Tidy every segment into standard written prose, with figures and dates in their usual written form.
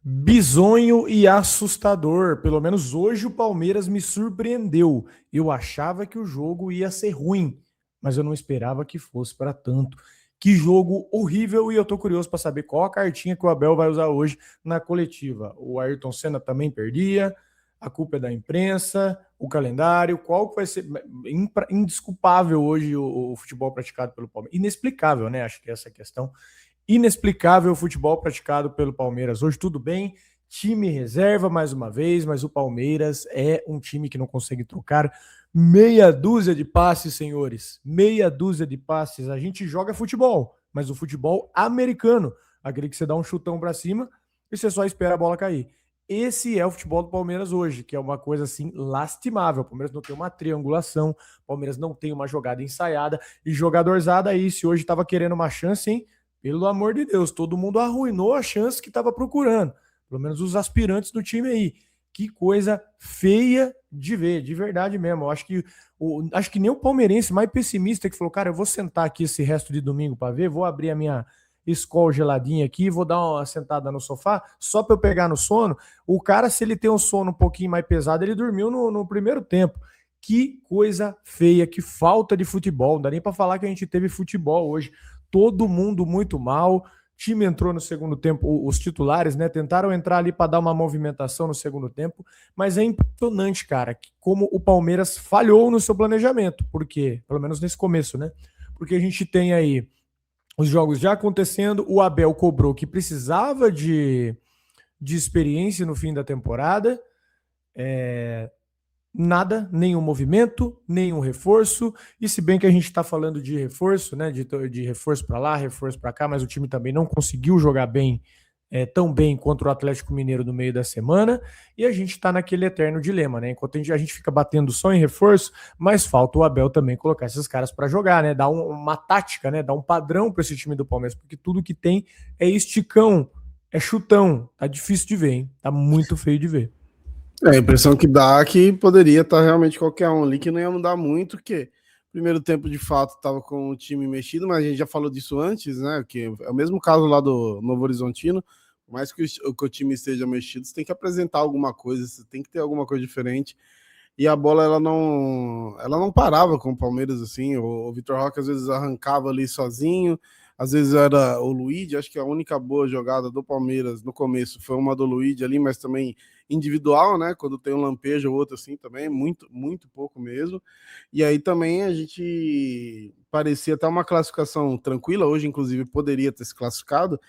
Bizonho e assustador. Pelo menos hoje o Palmeiras me surpreendeu. Eu achava que o jogo ia ser ruim, mas eu não esperava que fosse para tanto. Que jogo horrível, e eu tô curioso para saber qual a cartinha que o Abel vai usar hoje na coletiva. O Ayrton Senna também perdia, a culpa é da imprensa, o calendário, qual que vai ser indesculpável hoje o futebol praticado pelo Palmeiras. Inexplicável, né? Acho que essa é a questão. Inexplicável o futebol praticado pelo Palmeiras. Hoje tudo bem, time reserva mais uma vez, mas o Palmeiras é um time que não consegue trocar meia dúzia de passes, senhores. Meia dúzia de passes. A gente joga futebol, mas o futebol americano, aquele que você dá um chutão para cima e você só espera a bola cair. Esse é o futebol do Palmeiras hoje, que é uma coisa assim lastimável. O Palmeiras não tem uma triangulação, o Palmeiras não tem uma jogada ensaiada e jogadorzada aí, se hoje estava querendo uma chance, hein? Pelo amor de Deus, todo mundo arruinou a chance que estava procurando. Pelo menos os aspirantes do time aí. Que coisa feia de ver, de verdade mesmo. Eu acho que nem o palmeirense mais pessimista que falou, cara, eu vou sentar aqui esse resto de domingo para ver, vou abrir a minha Skol geladinha aqui, vou dar uma sentada no sofá, só para eu pegar no sono. O cara, se ele tem um sono um pouquinho mais pesado, ele dormiu no primeiro tempo. Que coisa feia, que falta de futebol. Não dá nem para falar que a gente teve futebol hoje. Todo mundo muito mal. O time entrou no segundo tempo, os titulares, né? Tentaram entrar ali para dar uma movimentação no segundo tempo, mas é impressionante, cara, como o Palmeiras falhou no seu planejamento. Por quê? Pelo menos nesse começo, né? Porque a gente tem aí os jogos já acontecendo, o Abel cobrou que precisava de experiência no fim da temporada. Nada, nenhum movimento, nenhum reforço. E se bem que a gente está falando de reforço, né? De reforço para lá, reforço para cá, mas o time também não conseguiu jogar bem, tão bem contra o Atlético Mineiro no meio da semana. E a gente está naquele eterno dilema, né? Enquanto a gente fica batendo só em reforço, mas falta o Abel também colocar esses caras para jogar, né? Dar uma tática, né? Dar um padrão para esse time do Palmeiras, porque tudo que tem é esticão, é chutão. Tá difícil de ver, hein? Tá muito feio de ver. A impressão que dá é que poderia estar realmente qualquer um ali, que não ia mudar muito, porque primeiro tempo de fato estava com o time mexido, mas a gente já falou disso antes, né? Que é o mesmo caso lá do Novo Horizontino. Por mais que o time esteja mexido, você tem que apresentar alguma coisa, você tem que ter alguma coisa diferente. E a bola ela não parava com o Palmeiras assim. O Vitor Roque às vezes arrancava ali sozinho, às vezes era o Luigi. Acho que a única boa jogada do Palmeiras no começo foi uma do Luigi ali, mas também individual, né? Quando tem um lampejo ou outro assim também, muito, muito pouco mesmo. E aí também a gente parecia até uma classificação tranquila. Hoje, inclusive, poderia ter se classificado.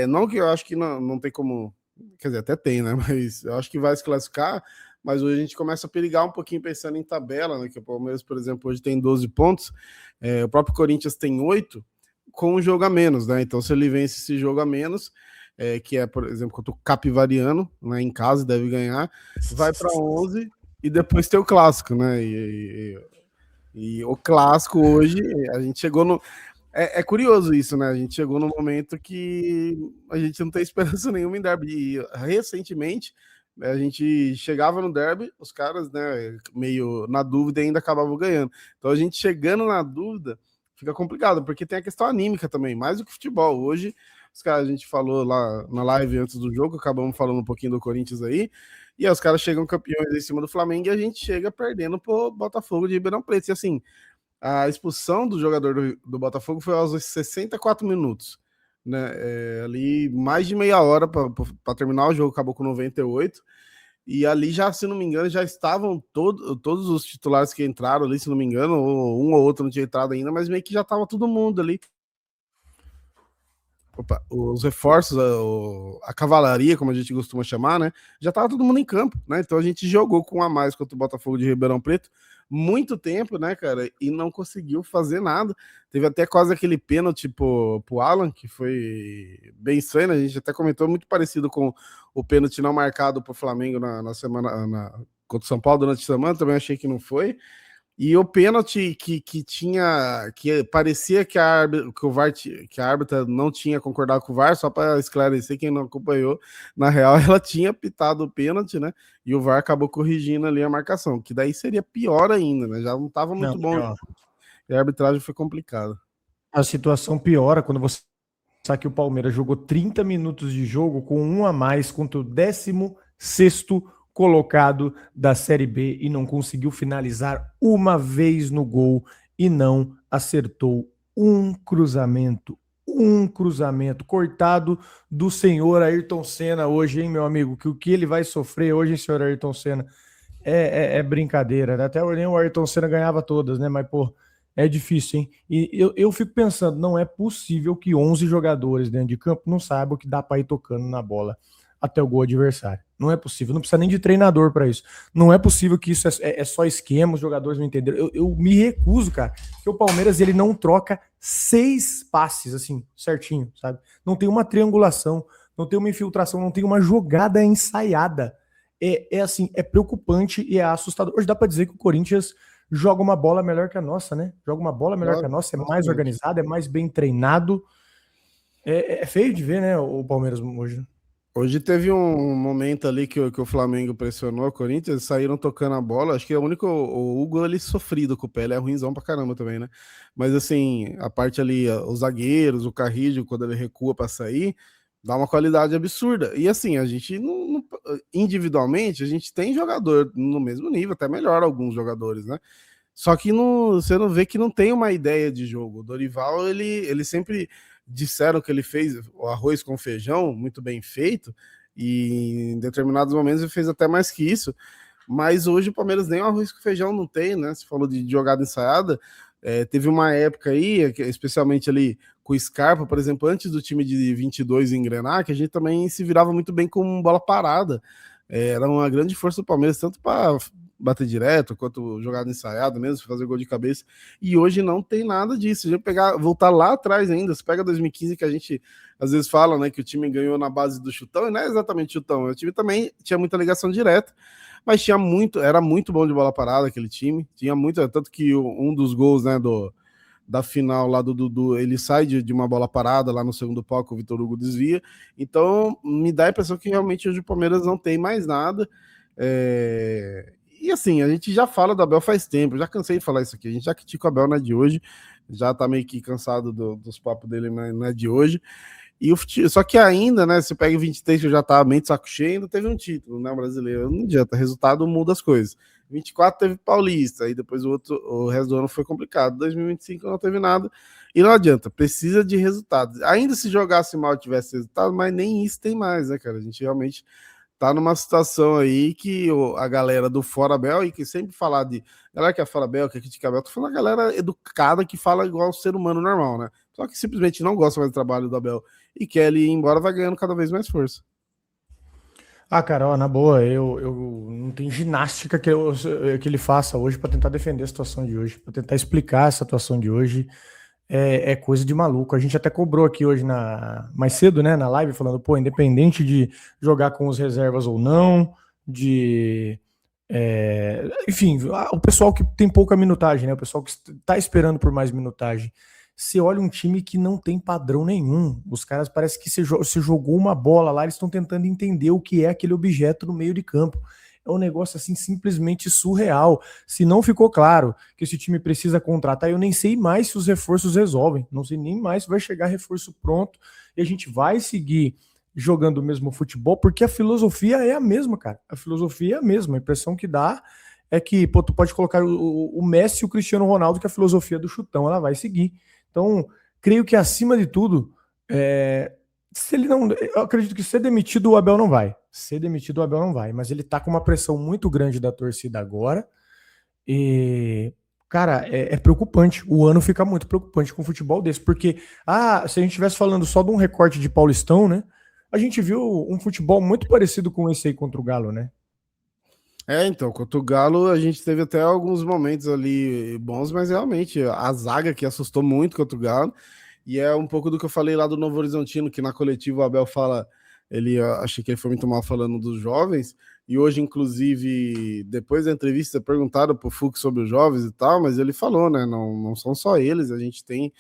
Não que eu acho que não tem como. Quer dizer, até tem, né? Mas eu acho que vai se classificar. Mas hoje a gente começa a perigar um pouquinho pensando em tabela, né? Que o Palmeiras, por exemplo, hoje tem 12 pontos, o próprio Corinthians tem 8, com um jogo a menos, né? Então, se ele vence esse jogo a menos, que é, por exemplo, contra o Capivariano, né, em casa, deve ganhar, vai para 11 e depois tem o clássico, né? E o clássico hoje, a gente chegou no. É curioso isso, né? A gente chegou no momento que a gente não tem esperança nenhuma em derby. E recentemente a gente chegava no derby, os caras, né, meio na dúvida e ainda acabavam ganhando. Então a gente chegando na dúvida fica complicado, porque tem a questão anímica também, mais do que futebol. Hoje, os caras, a gente falou lá na live antes do jogo, acabamos falando um pouquinho do Corinthians aí, e aí os caras chegam campeões em cima do Flamengo e a gente chega perdendo pro Botafogo de Ribeirão Preto. E assim, a expulsão do jogador do Botafogo foi aos 64 minutos. Né, ali mais de meia hora para terminar o jogo, acabou com 98. E ali já, se não me engano, já estavam todos os titulares que entraram ali, se não me engano, ou um ou outro não tinha entrado ainda, mas meio que já estava todo mundo ali. Opa, os reforços, a cavalaria, como a gente costuma chamar, né? Já estava todo mundo em campo, né? Então a gente jogou com um a mais contra o Botafogo de Ribeirão Preto muito tempo, né, cara? E não conseguiu fazer nada. Teve até quase aquele pênalti pro Alan, que foi bem estranho. A gente até comentou, muito parecido com o pênalti não marcado pro Flamengo na semana contra o São Paulo durante a semana. Também achei que não foi. E o pênalti que tinha, que parecia que o VAR, que a árbitra não tinha concordado com o VAR, só para esclarecer quem não acompanhou, na real ela tinha pitado o pênalti, né? E o VAR acabou corrigindo ali a marcação, que daí seria pior ainda, né? Já não estava muito bom. E a arbitragem foi complicada. A situação piora quando você que o Palmeiras jogou 30 minutos de jogo com um a mais contra o 16º colocado da Série B e não conseguiu finalizar uma vez no gol e não acertou um cruzamento. Um cruzamento cortado do senhor Ayrton Senna hoje, hein, meu amigo? Que o que ele vai sofrer hoje, hein, senhor Ayrton Senna? É brincadeira, né? Até nem o Ayrton Senna ganhava todas, né? Mas, pô, é difícil, hein? E eu fico pensando, não é possível que 11 jogadores dentro de campo não saibam que dá para ir tocando na bola até o gol adversário. Não é possível, não precisa nem de treinador para isso. Não é possível que isso é só esquema, os jogadores não entenderam. Eu me recuso, cara, que o Palmeiras ele não troca 6 passes, assim, certinho, sabe? Não tem uma triangulação, não tem uma infiltração, não tem uma jogada ensaiada. Assim, é preocupante e é assustador. Hoje dá para dizer que o Corinthians joga uma bola melhor que a nossa, né? Joga uma bola melhor que a nossa, é mais organizado, é mais bem treinado. É feio de ver, né, o Palmeiras hoje. Hoje teve um momento ali que o Flamengo pressionou o Corinthians, saíram tocando a bola. Acho que é o único. O Hugo ele sofrido com o pé, ele é ruinzão pra caramba também, né? Mas assim, a parte ali, os zagueiros, o Carrillo, quando ele recua pra sair, dá uma qualidade absurda. E assim, a gente individualmente, a gente tem jogador no mesmo nível, até melhor alguns jogadores, né? Só que você não vê que não tem uma ideia de jogo. O Dorival, ele sempre disseram que ele fez o arroz com feijão muito bem feito, e em determinados momentos ele fez até mais que isso. Mas hoje o Palmeiras nem o arroz com feijão não tem, né? Você falou de jogada ensaiada. Teve uma época aí, especialmente ali com o Scarpa, por exemplo, antes do time de 22 engrenar, que a gente também se virava muito bem com bola parada. Era uma grande força do Palmeiras, tanto para bater direto, quanto jogada ensaiada mesmo, fazer gol de cabeça. E hoje não tem nada disso. Se a gente voltar lá atrás ainda, você pega 2015, que a gente às vezes fala, né, que o time ganhou na base do chutão, e não é exatamente chutão, o time também tinha muita ligação direta, mas era muito bom de bola parada aquele time, tinha muito, tanto que um dos gols, né, da final lá do Dudu, ele sai de uma bola parada lá no segundo pau, que o Vitor Hugo desvia. Então me dá a impressão que realmente hoje o Palmeiras não tem mais nada. E assim, a gente já fala do Abel faz tempo, eu já cansei de falar isso aqui, a gente já critica o Abel, não é de hoje, já tá meio que cansado dos papos dele, não é de hoje. Só que ainda, né, se pega em 23, que já tá meio de saco cheio, ainda teve um título, né, brasileiro, não adianta, resultado muda as coisas. 24 teve Paulista, aí depois o resto do ano foi complicado, 2025 não teve nada, e não adianta, precisa de resultados. Ainda se jogasse mal e tivesse resultado, mas nem isso tem mais, né, cara, a gente realmente tá numa situação aí que a galera do Fora Bel, e que sempre falar de galera que é Fora Bel, que critica Abel, tô falando a galera educada que fala igual ser humano normal, né? Só que simplesmente não gosta mais do trabalho do Abel e quer ele ir embora, vai ganhando cada vez mais força. Ah, cara, ó, na boa, eu não tem ginástica que ele faça hoje para tentar defender a situação de hoje, para tentar explicar a situação de hoje. É coisa de maluco. A gente até cobrou aqui hoje mais cedo, né, na live, falando, pô, independente de jogar com os reservas ou não, enfim, o pessoal que tem pouca minutagem, né, o pessoal que está esperando por mais minutagem. Você olha um time que não tem padrão nenhum. Os caras parece que você jogou uma bola lá, eles estão tentando entender o que é aquele objeto no meio de campo. É um negócio assim simplesmente surreal. Se não ficou claro que esse time precisa contratar, eu nem sei mais se os reforços resolvem. Não sei nem mais se vai chegar reforço pronto e a gente vai seguir jogando o mesmo futebol, porque a filosofia é a mesma, cara. A filosofia é a mesma. A impressão que dá é que, pô, tu pode colocar o Messi e o Cristiano Ronaldo, que a filosofia do chutão ela vai seguir. Então, creio que acima de tudo, se ele não, eu acredito que ser demitido o Abel não vai. Ser demitido o Abel não vai, mas ele tá com uma pressão muito grande da torcida agora. E, cara, é preocupante. O ano fica muito preocupante com o futebol desse, porque se a gente estivesse falando só de um recorte de Paulistão, né? A gente viu um futebol muito parecido com esse aí contra o Galo, né? Então, contra o Galo, a gente teve até alguns momentos ali bons, mas realmente a zaga que assustou muito contra o Galo, e é um pouco do que eu falei lá do Novo Horizontino, que na coletiva o Abel fala, achei que ele foi muito mal falando dos jovens, e hoje, inclusive, depois da entrevista, perguntaram pro Fux sobre os jovens e tal, mas ele falou, né, não são só eles, a gente tem,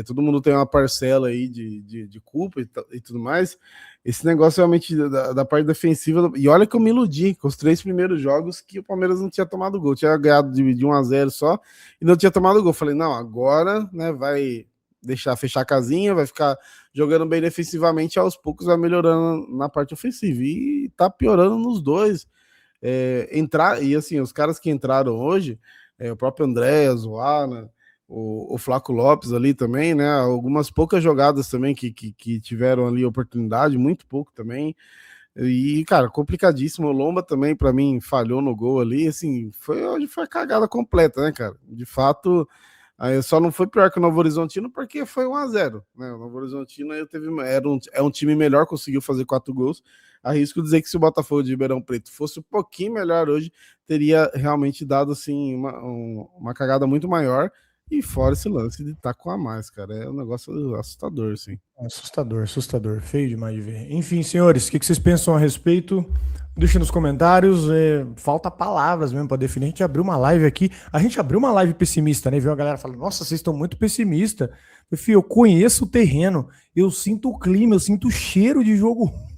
todo mundo tem uma parcela aí de culpa e tudo mais. Esse negócio realmente da parte defensiva, e olha que eu me iludi com os 3 primeiros jogos que o Palmeiras não tinha tomado gol, tinha ganhado de 1-0 só e não tinha tomado gol. Falei, não, agora, né, vai deixar fechar a casinha, vai ficar jogando bem defensivamente, aos poucos vai melhorando na parte ofensiva. E tá piorando nos dois. E assim, os caras que entraram hoje, o próprio Andréas, o Alan, o Flaco Lopes ali também, né? Algumas poucas jogadas também que tiveram ali oportunidade, muito pouco também. E, cara, complicadíssimo. O Lomba também, para mim, falhou no gol ali. Assim, hoje foi cagada completa, né, cara? De fato, aí só não foi pior que o Novo Horizontino porque foi 1-0, né? O Novo Horizontino é um time melhor, conseguiu fazer 4 gols. Arrisco dizer que se o Botafogo de Ribeirão Preto fosse um pouquinho melhor hoje, teria realmente dado assim uma cagada muito maior. E fora esse lance de estar com a mais, cara. É um negócio assustador, assim. Assustador, assustador. Feio demais de ver. Enfim, senhores, o que vocês pensam a respeito? Deixa nos comentários. Falta palavras mesmo para definir. A gente abriu uma live aqui. A gente abriu uma live pessimista, né? Viu a galera falando, nossa, vocês estão muito pessimistas. Eu conheço o terreno, eu sinto o clima, eu sinto o cheiro de jogo ruim.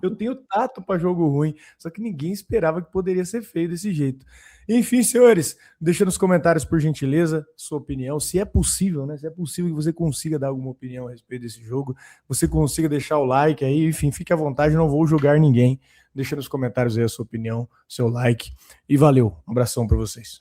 Eu tenho tato para jogo ruim. Só que ninguém esperava que poderia ser feio desse jeito. Enfim, senhores, deixa nos comentários, por gentileza, sua opinião. Se é possível, né? Se é possível que você consiga dar alguma opinião a respeito desse jogo, você consiga deixar o like aí, enfim, fique à vontade, não vou julgar ninguém. Deixa nos comentários aí a sua opinião, seu like. E valeu. Um abração para vocês.